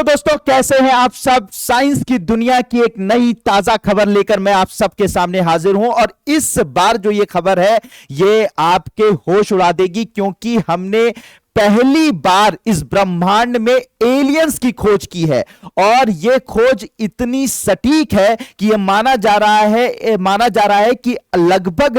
Hello दोस्तों, कैसे हैं आप सब। साइंस की दुनिया की एक नई ताजा खबर लेकर मैं आप सबके सामने हाजिर हूं और इस बार जो ये खबर है ये आपके होश उड़ा देगी, क्योंकि हमने पहली बार इस ब्रह्मांड में एलियंस की खोज की है और यह खोज इतनी सटीक है कि यह माना जा रहा है कि लगभग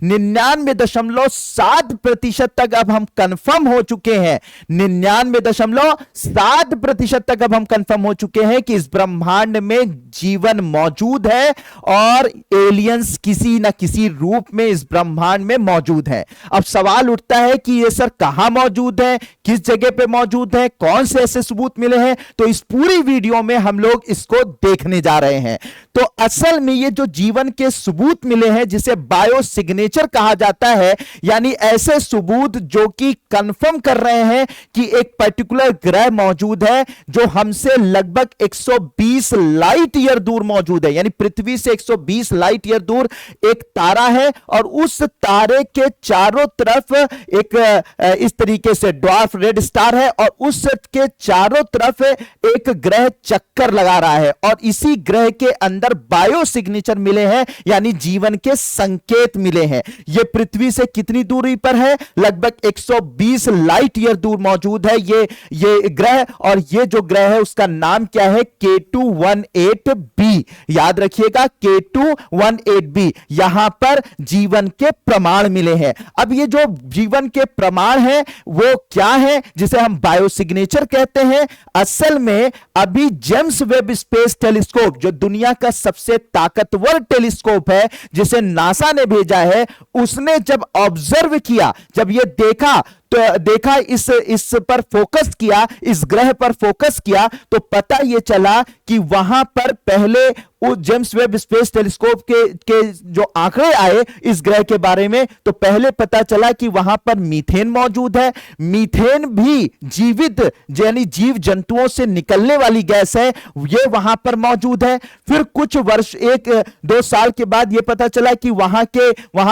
99.7% तक अब हम कंफर्म हो चुके हैं। 99.7% तक अब हम कंफर्म हो चुके हैं कि इस ब्रह्मांड में जीवन मौजूद है और एलियंस किसी न किसी रूप में इस ब्रह्मांड में मौजूद है। अब सवाल उठता है कि ये सर कहां मौजूद है, किस जगह पे मौजूद है, कौन से ऐसे सबूत मिले हैं। तो इस पूरी वीडियो में हम लोग इसको देखने जा रहे हैं। तो असल में ये जो जीवन के सबूत मिले हैं जिसे बायो सिग्नेचर कहा जाता है, यानी ऐसे सबूत जो कि कंफर्म कर रहे हैं कि एक पर्टिकुलर ग्रह मौजूद है जो हमसे लगभग 120 लाइट ईयर दूर मौजूद है। यानी पृथ्वी से 120 लाइट ईयर दूर एक तारा है और उस तारे के चारों तरफ एक इस तरीके से ड्वार्फ रेड स्टार है और उसके चारों तरफ एक ग्रह चक्कर लगा रहा है और इसी ग्रह के अंदर बायो सिग्नेचर मिले हैं, यानी जीवन के संकेत मिले हैं। यह पृथ्वी से कितनी दूरी पर है? लगभग 120 लाइट ईयर दूर मौजूद है ये ग्रह। और ये जो ग्रह है उसका नाम क्या है? K218b। याद रखिएगा, K218b। यहां पर जीवन के प्रमाण मिले हैं। अब ये जो जीवन के प्रमाण है वो क्या है जिसे हम बायो सिग्नेचर कहते हैं? असल में अभी जेम्स वेब स्पेस टेलीस्कोप, जो दुनिया का सबसे ताकतवर टेलीस्कोप है जिसे नासा ने भेजा है, उसने जब ऑब्जर्व किया, जब ये देखा इस पर फोकस किया, इस ग्रह पर फोकस किया, तो पता यह चला कि वहां पर पहले जेम्स वेब स्पेस टेलीस्कोप के जो आंकड़े आए इस ग्रह के बारे में, तो पहले पता चला कि वहां पर मीथेन मौजूद है। मीथेन भी जीवित यानी जीव जंतुओं से निकलने वाली गैस है, यह वहां पर मौजूद है। फिर कुछ वर्ष 1-2 साल के बाद यह पता चला कि वहां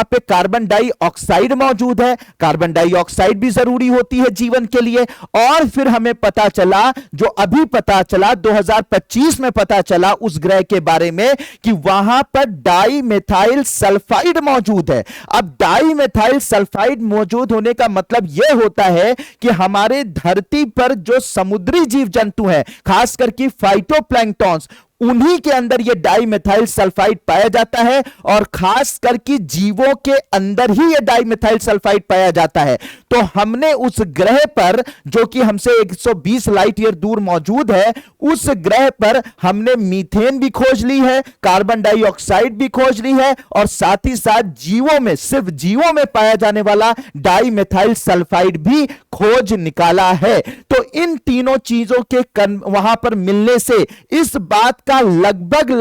पे कार्बन डाइऑक्साइड मौजूद है। कार्बन डाइऑक्साइड भी जरूरी होती है जीवन के लिए। और फिर हमें पता चला, जो अभी पता चला 2025 में पता चला उस ग्रह के बारे में, कि वहां पर डाइमेथाइल सल्फाइड मौजूद है। अब डाइमेथाइल सल्फाइड मौजूद होने का मतलब यह होता है कि हमारे धरती पर जो समुद्री जीव जंतु हैं, खास करके फाइटोप्लैंक्टन्स, उन्हीं के अंदर यह डाइमेथाइल सल्फाइड पाया जाता है और खास करके जीवों के अंदर ही यह डाइमेथाइल सल्फाइड पाया जाता है। तो हमने उस ग्रह पर, जो कि हमसे 120 लाइट ईयर दूर मौजूद है, उस ग्रह पर हमने मीथेन भी खोज ली है, कार्बन डाइऑक्साइड भी खोज ली है और साथ ही साथ जीवों में, सिर्फ जीवों में पाया जाने वाला डाइमेथाइल सल्फाइड भी खोज निकाला है। तो इन तीनों चीजों के वहां पर मिलने से इस बात का लगभग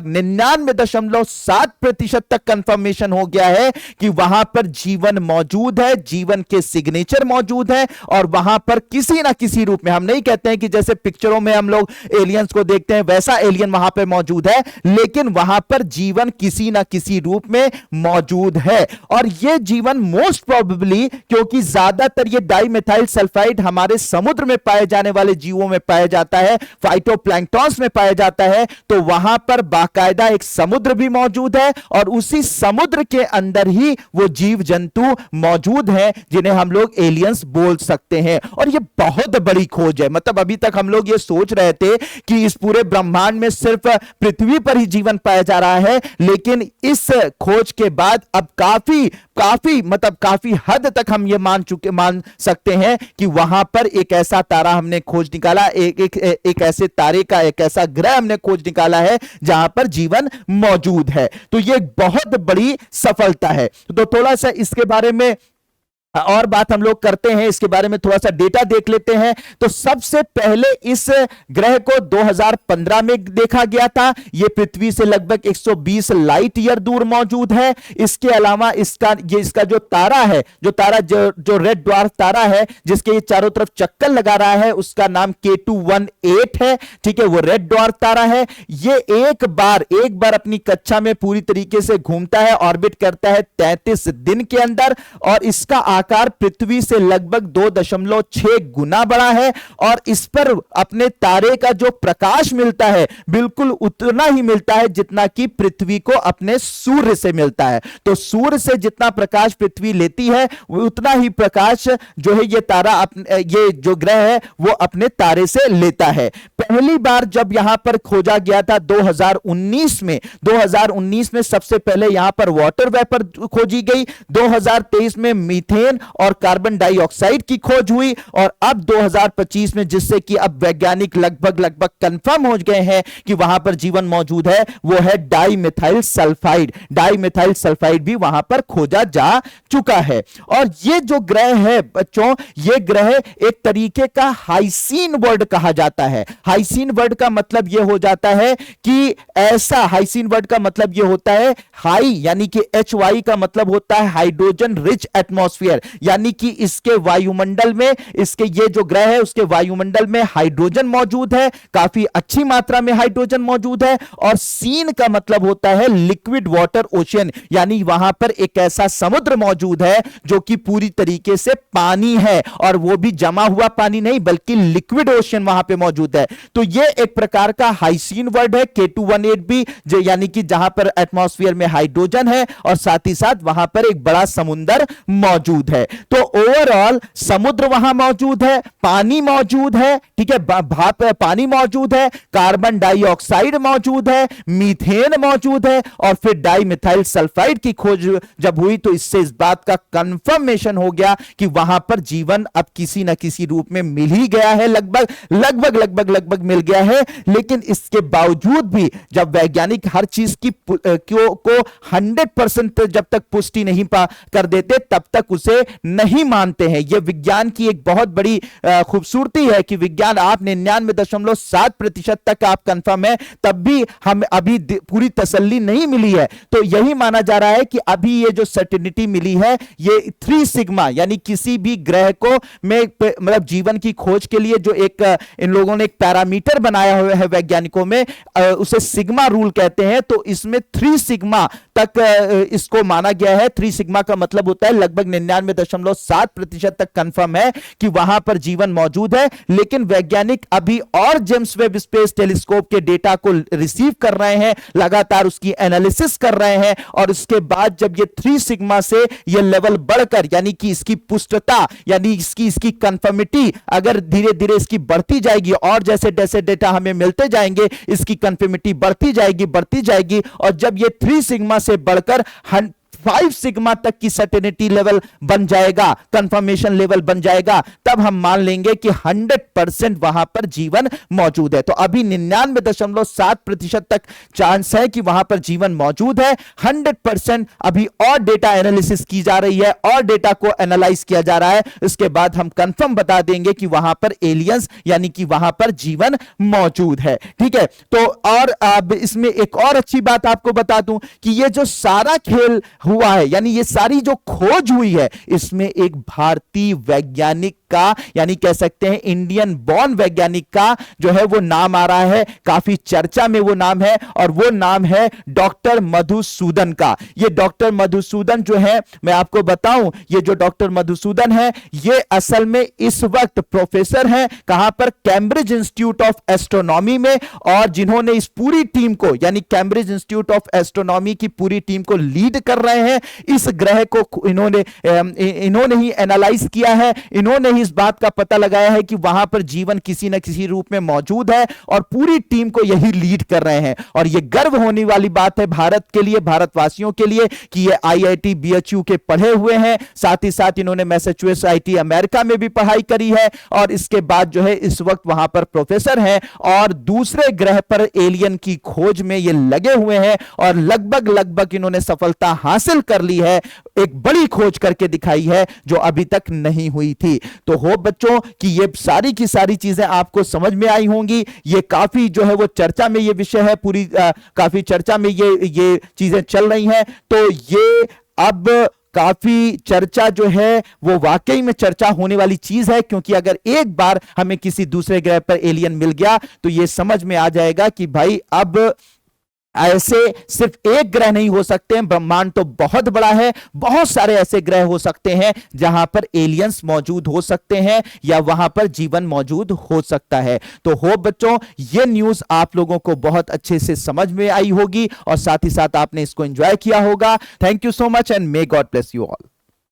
99.7% तक कंफर्मेशन हो गया है कि वहां पर जीवन मौजूद है, जीवन के सिग्नेचर मौजूद है और वहां पर किसी ना किसी रूप में, हम नहीं कहते हैं कि जैसे पिक्चरों में हम लोग एलियंस को देखते हैं वैसा एलियन वहां पर मौजूद है, लेकिन वहां पर जीवन किसी ना किसी रूप में मौजूद है। और यह जीवन मोस्ट प्रोबेबली, क्योंकि ज्यादातर यह डाइमेथाइल सल्फाइड हमारे समुद्र में पाए जाने वाले जीवों में पाया जाता है, फाइटोप्लैंक्टन्स में पाया जाता है, तो वहां पर बाकायदा एक समुद्र भी मौजूद है और उसी समुद्र के अंदर ही वो जीव जंतु मौजूद हैं जिन्हें हम लोग एलियंस बोल सकते हैं। और ये बहुत बड़ी खोज है। मतलब अभी तक हम लोग ये सोच रहे थे कि इस पूरे ब्रह्मांड में सिर्फ पृथ्वी पर ही जीवन पाया जा रहा है, लेकिन इस खोज के बाद अब काफी हद तक हम ये मान सकते हैं कि वहां पर एक ऐसा तारा हमने खोज निकाला, एक ऐसे तारे का, एक ऐसा ग्रह हमने खोज निकाला है जहां पर जीवन मौजूद है। तो यह बहुत बड़ी सफलता है। तो थोड़ा सा इसके बारे में और बात हम लोग करते हैं, इसके बारे में थोड़ा सा डेटा देख लेते हैं। तो सबसे पहले इस ग्रह को 2015 में देखा गया था। यह पृथ्वी से लगभग 120 लाइट ईयर दूर मौजूद है। इसके अलावा इसका जो तारा है, जो रेड ड्वार्फ तारा है जिसके ये चारों तरफ चक्कर लगा रहा है, उसका नाम K218 है। ठीक है, वो रेड ड्वार्फ तारा है। ये एक बार अपनी कक्षा में पूरी तरीके से घूमता है, ऑर्बिट करता है 33 दिन के अंदर और इसका आकार पृथ्वी से लगभग 2.6 गुना बड़ा है और इस पर अपने तारे का जो प्रकाश मिलता है बिल्कुल उतना ही मिलता है जितना कि पृथ्वी को अपने सूर्य से मिलता है। तो सूर्य से जितना प्रकाश पृथ्वी लेती है उतना ही प्रकाश जो है ये तारा ये जो ग्रह है वो अपने तारे से लेता है। पहली बार जब यहां पर खोजा गया था 2019 में सबसे पहले यहां पर वाटर वेपर खोजी गई, 2023 में मीथेन और कार्बन डाइऑक्साइड की खोज हुई और अब 2025 में, जिससे कि अब वैज्ञानिक लगभग कंफर्म हो गए हैं कि वहां पर जीवन मौजूद है, वो है डाइमिथाइल सल्फाइड भी वहां पर खोजा जा चुका है। और ये जो ग्रह है बच्चों, ये ग्रह एक तरीके का हाइसीन वर्ल्ड कहा जाता है। हाइसीन वर्ड का मतलब यह हो जाता है कि ऐसा, हाइसीन वर्ड का मतलब यह होता है हाई, यानी कि HY का मतलब होता है हाइड्रोजन रिच एटमॉस्फेयर, यानी कि इसके वायुमंडल में, इसके ये जो ग्रह है उसके वायुमंडल में हाइड्रोजन मौजूद है, काफी अच्छी मात्रा में हाइड्रोजन मौजूद है। और सीन का मतलब होता है लिक्विड वाटर ओशियन, यानी वहां पर एक ऐसा समुद्र मौजूद है जो कि पूरी तरीके से पानी है, और वो भी जमा हुआ पानी नहीं बल्कि लिक्विड ओशियन वहां पे मौजूद है। तो ये एक प्रकार का हाइसीन वर्ड है। K218b यानी कि जहां पर एटमॉस्फेयर में हाइड्रोजन है और साथ ही साथ वहां पर एक बड़ा समुद्र मौजूद है। तो ओवरऑल समुद्र वहां मौजूद है, पानी मौजूद है, ठीक है, भाप पानी मौजूद है, कार्बन डाइऑक्साइड मौजूद है, मीथेन मौजूद है, और फिर डाइमिथाइल सल्फाइड की खोज जब हुई तो इससे इस बात का कंफर्मेशन हो गया कि वहां पर जीवन अब किसी ना किसी रूप में मिल ही गया है, लगभग मिल गया है। लेकिन इसके बावजूद भी जब वैज्ञानिक हर चीज की को 100% जब तक पुष्टि नहीं कर देते तब तक उसे नहीं मानते हैं। यह विज्ञान की एक बहुत बड़ी खूबसूरती है कि विज्ञान आप 99.7% तक आप कंफर्म है, तब भी हम अभी पूरी तसल्ली नहीं मिली है। तो यही माना जा रहा है कि अभी ये जो सर्टेनिटी मिली है ये 3 सिग्मा, यानी किसी भी ग्रह को में मतलब जीवन की खोज के लिए जो एक इन लोगों ने एक पैरामीटर बनाया हुआ है वैज्ञानिकों में, उसे सिग्मा रूल कहते हैं। तो इसमें 3 सिग्मा तक इसको माना गया है। 3 सिग्मा का मतलब होता है लगभग 99.7% तक कंफर्म है कि वहां पर जीवन मौजूद है। लेकिन वैज्ञानिक अभी और जेम्स वेब स्पेस टेलीस्कोप के डेटा को रिसीव कर रहे हैं, लगातार उसकी एनालिसिस कर रहे हैं, और उसके बाद जब ये 3 सिग्मा से ये लेवल बढ़कर, यानी कि इसकी पुष्टता, यानी इसकी कंफर्मिटी अगर धीरे धीरे इसकी बढ़ती जाएगी और जैसे जैसे डेटा हमें मिलते जाएंगे इसकी कंफर्मिटी बढ़ती जाएगी, और जब ये 3 सिग्मा से बढ़कर 5 सिग्मा तक की सर्टेनिटी लेवल बन जाएगा, कंफर्मेशन लेवल बन जाएगा, तब हम मान लेंगे कि 100% वहां पर जीवन मौजूद है। तो अभी 99.7% तक चांस है कि वहां पर जीवन मौजूद है। 100% अभी और डेटा एनालिसिस की जा रही है और डेटा को एनालाइज किया जा रहा है, इसके बाद हम कंफर्म बता देंगे कि वहां पर एलियंस यानी कि वहां पर जीवन मौजूद है। ठीक है, तो और अब इसमें एक और अच्छी बात आपको बता दूं कि ये जो सारा खेल हुआ है, यानी ये सारी जो खोज हुई है, इसमें एक भारतीय वैज्ञानिक का, यानी कह सकते हैं इंडियन बॉर्न वैज्ञानिक का जो है वो नाम आ रहा है, काफी चर्चा में वो नाम है, और वो नाम है डॉक्टर मधुसूदन का। ये डॉक्टर मधुसूदन जो है, मैं आपको बताऊं, ये जो डॉक्टर मधुसूदन है ये असल में इस वक्त प्रोफेसर हैं, कहां पर, कैम्ब्रिज इंस्टीट्यूट ऑफ एस्ट्रोनॉमी में, और जिन्होंने इस पूरी टीम को, यानी कैम्ब्रिज इंस्टीट्यूट ऑफ एस्ट्रोनॉमी की पूरी टीम को लीड कर रहे हैं। इस ग्रह को इन्होंने ही एनालाइज किया है, इन्होंने इस बात का पता लगाया है कि वहां पर जीवन किसी न किसी रूप में मौजूद है, और पूरी टीम को यही लीड कर रहे हैं। और यह गर्व होने वाली बात है भारत के लिए, भारतवासियों के लिए, कि ये IIT BHU के पढ़े हुए हैं, साथ ही साथ इन्होंने मैसाचुसेट्स IT अमेरिका में भी पढ़ाई करी है, और इसके बाद जो है इस वक्त वहां पर प्रोफेसर हैं, और दूसरे ग्रह पर एलियन की खोज में ये लगे हुए हैं, और लगभग इन्होंने सफलता हासिल कर ली है, एक बड़ी खोज करके दिखाई है जो अभी तक नहीं हुई थी। तो होप बच्चों कि ये सारी की सारी चीजें आपको समझ में आई होंगी। ये काफी जो है वो चर्चा में ये विषय है, पूरी काफी चर्चा में ये चीजें चल रही हैं। तो ये अब काफी चर्चा जो है वो वाकई में चर्चा होने वाली चीज है, क्योंकि अगर एक बार हमें किसी दूसरे ग्रह पर एलियन मिल गया तो ये समझ में आ जाएगा कि भाई अब ऐसे सिर्फ एक ग्रह नहीं हो सकते हैं, ब्रह्मांड तो बहुत बड़ा है, बहुत सारे ऐसे ग्रह हो सकते हैं जहां पर एलियंस मौजूद हो सकते हैं या वहां पर जीवन मौजूद हो सकता है। तो होप बच्चों ये न्यूज आप लोगों को बहुत अच्छे से समझ में आई होगी और साथ ही साथ आपने इसको एंजॉय किया होगा। Thank you so much and may God bless you all.